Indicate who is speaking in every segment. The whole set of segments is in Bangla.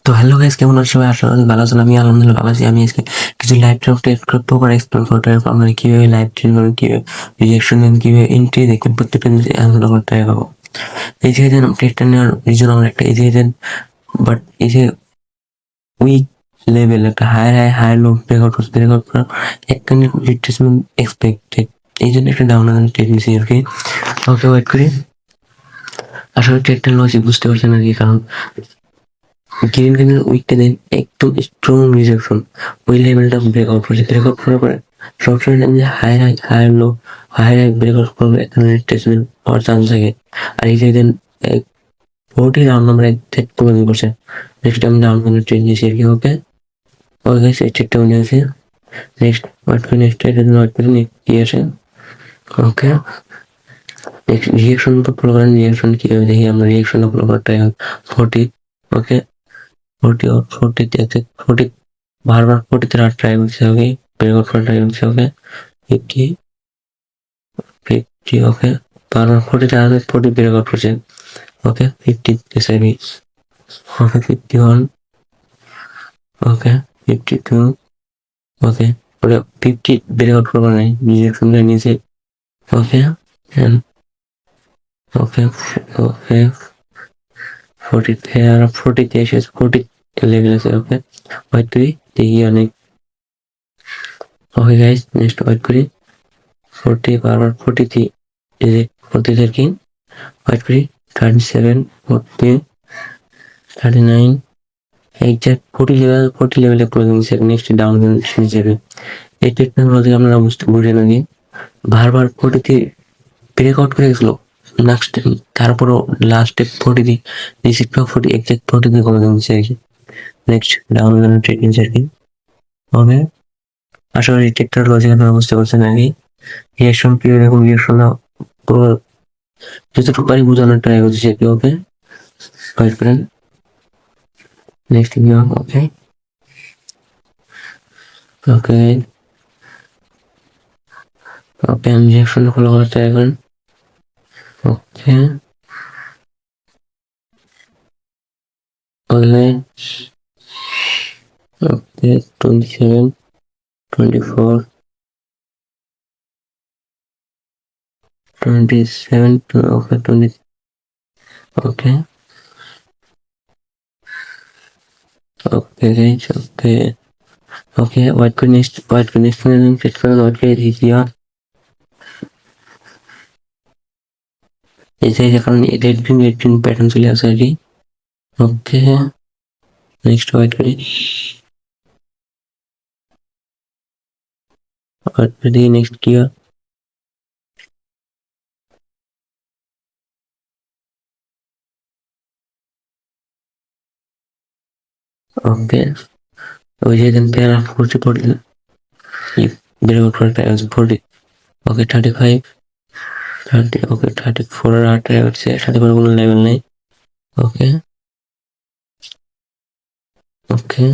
Speaker 1: তো হ্যালো গাইস, কেমন আছো সবাই? আশা করি ভালো আছেন। আমি আলহামদুলিল্লাহ ভালো আছি। আমি আজকে কিছু লাইভ ট্রেন টেস্ট করতে পারি, এক্সপ্লোর করতে পারি। আপনারা কিভাবে লাইভ ট্রেন করবেন, কিভাবে রিয়াকশন দেন, কিভাবে এন্ট্রি দেখবেন, প্রত্যেকটা জিনিস আলাদা করে ট্রাই করবো। এই যে দেন টেস্টটা নেওয়ার রিজন আমার একটা এই যে দেন, বাট এই যে উইক লেভেল একটা হায়ার লো ব্রেকআউট করতে ব্রেকআউট করার একখানে রিট্রেসমেন্ট এক্সপেক্টেড, এই জন্য একটা ডাউন ট্রেড নিছি আর কি। ওকে, ওয়েট করি। আসলে ট্রেডটা লজিক বুঝতে পারছেন আর কি, কারণ গ্রিন গ্রিনের উইকটা দেন একদম স্ট্রং রিজেকশন, ওই লেভেলটা ব্রেকআউট করছে। ব্রেকআউট করার পরে সবসময় যে হায়ার লো হায়ার ব্রেকআউট করবে, এখানে রিট্রেসমেন্ট হওয়ার চান্স থাকে। আর এই যে দেন 40 রাউন্ড নাম্বার সেট করে করছে। নেক্সট আমি ডাউন করে ট্রেড নিয়েছি আর কি। ওকে ওকে গাইস, এই ট্রেডটা উঠে আছে। নেক্সট ওয়েট করে নেক্সট ট্রেডের জন্য ওয়েট করে কি আসে। ওকে, নেক্সট রিয়েকশন ফলো করেন। রিয়েকশন কিভাবে দেখি আমরা? রিয়েকশন ফলো করার ট্রাই 40। ওকে, 40 और 40 দেখতে 40 বারবার 40 তে ট্রাই করতে হবে, ব্রেকআউট করার ট্রাই করতে হবে। 50 50 ওকে, বারবার 40 তে 40 ব্রেকআউট করছে। ওকে, 50 এসআইবি। ওকে, 51 ওকে, 52 ওকে, ওটা 50 ব্রেকআউট করবার নাই, রিজেকশন নিয়েছে। ওকে এন্ড ওকে ওকে 40 আর 40 তে এসে 40 লেভেল আছে। ওকে, ওয়েট করি দেখি অনেক। ওকে গাইস, নেক্সট ওয়েট করি। 40 বারবার 40 তে এই যে 40 থেকে ওয়েট করি। 37 40 39 এক্সাক্ট 40 লেভেলে ক্লোজিং সেট। নেক্সট ডাউন হিসেবে এই টেকনোলজি আপনারা বুঝে নাকি বারবার 40 তে ব্রেকআউট করে গেছিল। নেক্সট তারপরও লাস্টে 40 দিয়ে রিসিপ্ট 40 এক্সাক্ট 40 দিয়ে ক্লোজিং দিচ্ছে আর কি। নেক্সট ডাউন ট্রেড নিচ্ছে আর কি। ওকে, আশা করি টেকটার লজিক আপনারা বুঝতে পারছেন আর কি। রিয়াকশন কি এরকম রিয়াকশন যতটুকু পারি বোঝানোর ট্রাই করছি আর কি। ওকে, ওয়েট করেন। Next video. Okay okay okay, আমি রিয়াকশন ফলো করার ট্রাই করেন। Okay okay okay 27 24 27 okay 20 okay okay guys. Okay okay, wait করে নেক্সট চেক করেন। ওয়েট করে দিয়েছি। এই যে কারণ রেড গ্রিন প্যাটার্ন চলে আসে আর কি। ওকে, নেক্সট ওয়েট করি। ওয়েট করে দিই নেক্সট কি হয়। ওকে, ওই যে দেন প্যারা 40 ব্রেকআউট করার ট্রাই আছে 40। ওকে 35 30 ওকে 34 আর ট্রাই হচ্ছে। 34 কোনো লেভেল নেই। ওকে ওকে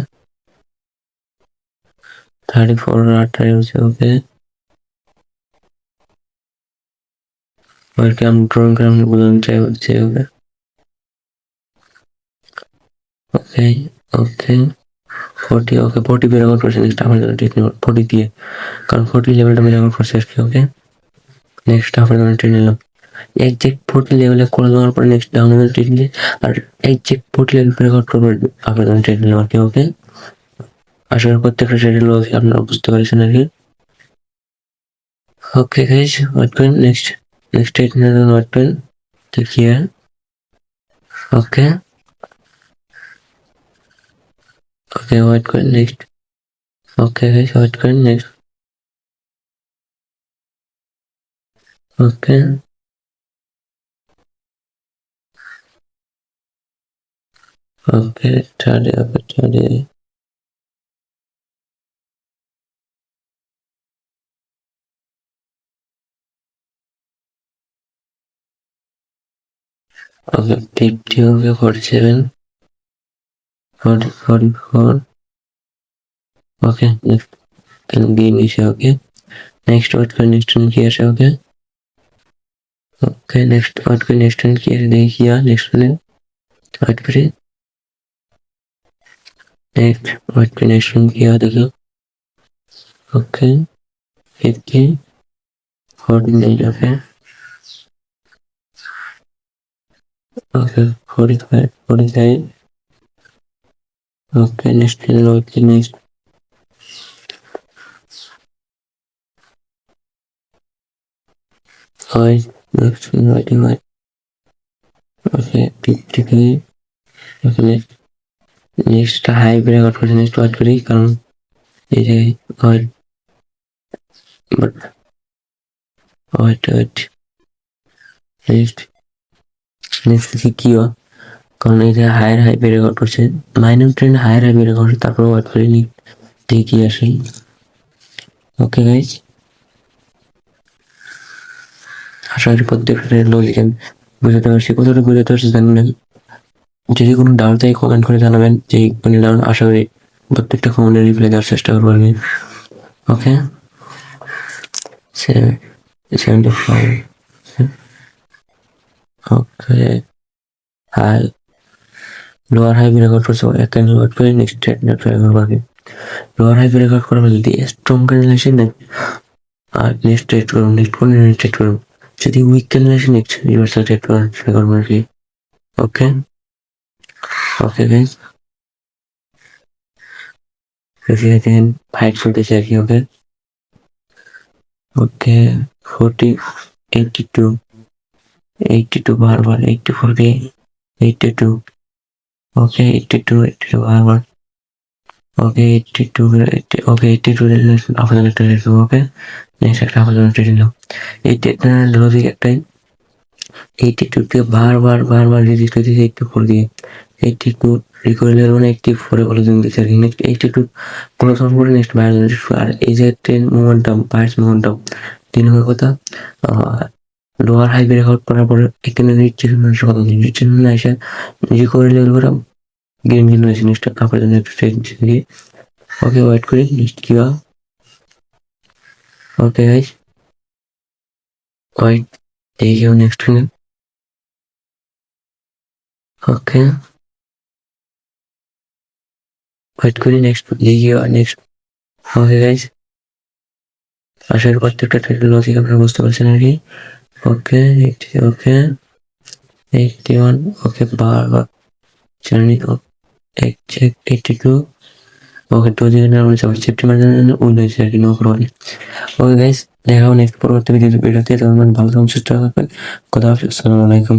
Speaker 1: 34 আর ট্রাই হচ্ছে। ওকে, ওকে আমি ড্রয়িং করে আমি বোঝানোর ট্রাই করছি। ওকে ওকে ওকে 40 ওকে 40 ব্রেকআউট করছে। নেক্সট আমার জন্য ট্রেড নিলাম 40 দিয়ে, কারণ 40 লেভেলটা ব্রেকআউট করছে আর কি। ওকে, নেক্সট আপনার জন্য ট্রেড নিলাম একজ্যাক্ট 40 লেভেলে করে দেওয়ার পরে নেক্সট ডাউন লেভেল ট্রেড নিলে আর একজ্যাক্ট 40 লেভেল ব্রেকআউট করবার আপনার জন্য ট্রেড নিলাম আর কি। ওকে, আশা করি প্রত্যেকটা ট্রেডের লজিক আপনারা বুঝতে পেরেছেন আর কি। ওকে গাইস, ওয়েট করেন। নেক্সট ট্রেড নেওয়ার জন্য ওয়েট করেন। দেখিয়ে ওকে ওকে ওয়েট করেন নেক্সট। ওকে গাইস, ওয়েট করেন নেক্সট। ওকে ওকে ছাড়ে ওকে ছাড়ে ওকে 50 ওকে 47 40 44 ওকে নেক্সট দিয়ে নিছে। ওকে, নেক্সট ওয়েট করে নেক্সট কি আসে। ওকে ওকে নেক্সট ওয়েট করে নেক্সট কি আসে দেখি। নেক্সট ওয়েট করে नेक्स्ट व्हाट नेक्स्ट किया देखो okay 50 49 okay okay 45 45 okay next next 5 next writing right okay 55 okay next high break out করছে next what করি কারণ এই যে হয় but wait next কি হয় কারণ এই যে হায়ার হাই ব্রেক আউট করছে minus trend higher high break out তারপর ওয়েট করে নি দেখি আসি ওকে গাইজ আশা করি প্রত্যেকটা লজিক্যাল বুঝতে পারছি কতটা বুঝতে পারছি জানি না যদি কোনো ডাউট থাকে কমেন্ট করে জানাবেন যে কোনো ডাউট আশা করি প্রত্যেকটা কমেন্টে রিপ্লাই দেওয়ার চেষ্টা করবো আমি okay 75 okay high lower high break out করছে এক ক্যান্ডেল ওয়েট করে নেক্সট ট্রেড করবে লোয়ার হাই ব্রেক আউট করার পর যদি স্ট্রং ক্যান্ডেল আসে না আর নেক্সট ট্রেড করুন নেক্সট কোন ট্রেড করুন যদি উইক ক্যান্ডেল আসে নেক্সট রিভার্সাল ট্রেড করুন সেটা করবো আর কি ওকে ওকে গাইজ দেখেন ফাইট চলতেছে আর কি ওকে ওকে 40 82 বারবার 84 কে 82 ওকে 82 বারবার ওকে 82 ওকে 82 আপনাদের একটা রেট ওকে নেক্সট একটা আপনাদের রেট নিলাম এই টেটটা লজিক একটাই 82 কে বারবার রিজিস্ট করে দিয়েছে 84 দিয়ে 82 রিকভারি লেভেল 84 এ ক্লোজিং দিয়েছে আর নেক্সট 82 ক্লোজ অন করে নেক্সট বাইরে আর এই যে ট্রেন মোমেন্টাম বাইস মোমেন্টাম 3 নম্বর কথা লোয়ার হাই ব্রেক আউট করার পরে এখানে নিচে এসে রিকভারি লেভেল করে গ্রিন হয়েছে নেক্সট আপনার জন্য একটু ট্রেন দিয়ে ওকে ওয়েট করি নেক্সট কি হয় ওকে গাইস ওয়েট দেখি নেক্সট ওকে ওয়েট করি নেক্সট দেখি নেক্সট ওকে গাইস আশা করি প্রত্যেকটা ট্রেডের লজিক আপনারা বুঝতে পারছেন আর কি ওকে ওকে 81 ওকে বারবার জার্নি চেক 82 ওকে 2000 সেপ্টেম্বর উইন হয়েছে আর কি নো প্রবলেম ওকে গাইস দেখা হবে নেক্সট পরবর্তী ভিডিওতে তখন ভালো থাকুন সুস্থ থাকবেন কথা হবে আসসালামু আলাইকুম